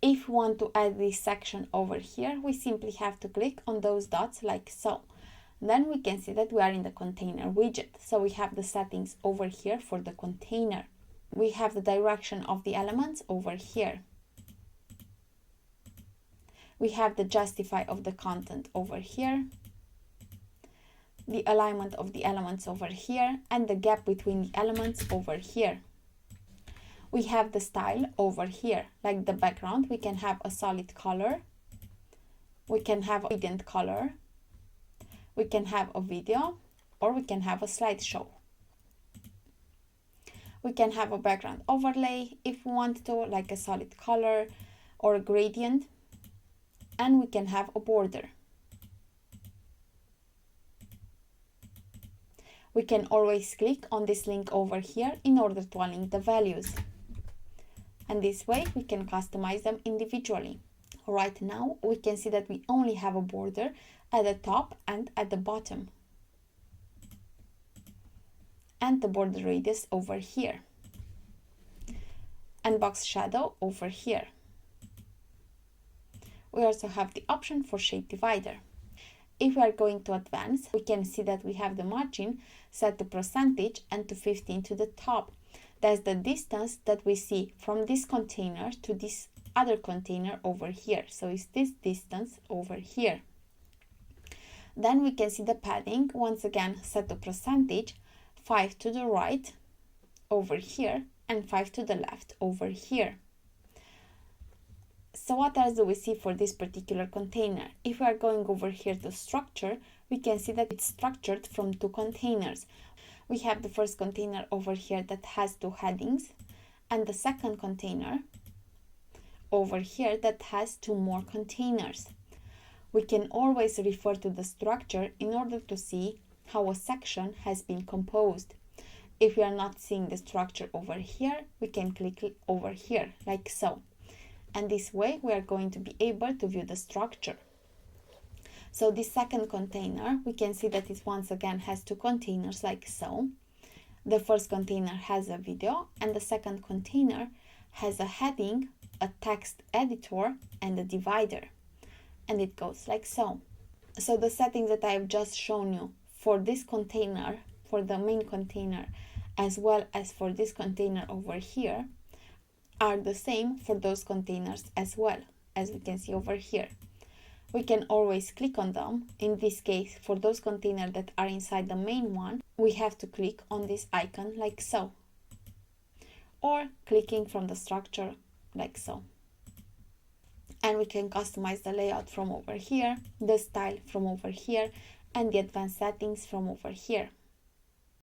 If we want to add this section over here, we simply have to click on those dots like so. Then we can see that we are in the container widget. So we have the settings over here for the container. We have the direction of the elements over here. We have the justify of the content over here, the alignment of the elements over here, and the gap between the elements over here. We have the style over here, like the background. We can have a solid color, we can have a gradient color, we can have a video, or we can have a slideshow. We can have a background overlay if we want to, like a solid color or a gradient, and we can have a border. We can always click on this link over here in order to align the values. And this way we can customize them individually. Right now we can see that we only have a border at the top and at the bottom, and the border radius over here, and box shadow over here. We also have the option for shape divider. If we are going to advance, we can see that we have the margin set to percentage and to 15 to the top. That's the distance that we see from this container to this other container over here. So it's this distance over here. Then we can see the padding, once again set to percentage, 5 to the right over here and 5 to the left over here. So what else do we see for this particular container? If we are going over here to structure, we can see that it's structured from two containers. We have the first container over here that has two headings, and the second container over here that has two more containers. We can always refer to the structure in order to see how a section has been composed. If we are not seeing the structure over here, we can click over here like so. And this way we are going to be able to view the structure. So this second container, we can see that it once again has two containers like so. The first container has a video, and the second container has a heading, a text editor, and a divider. And it goes like so. So the settings that I have just shown you for this container, for the main container, as well as for this container over here, are the same for those containers as well, as we can see over here. We can always click on them. In this case, for those containers that are inside the main one, we have to click on this icon like so, or clicking from the structure like so. And we can customize the layout from over here, the style from over here, and the advanced settings from over here.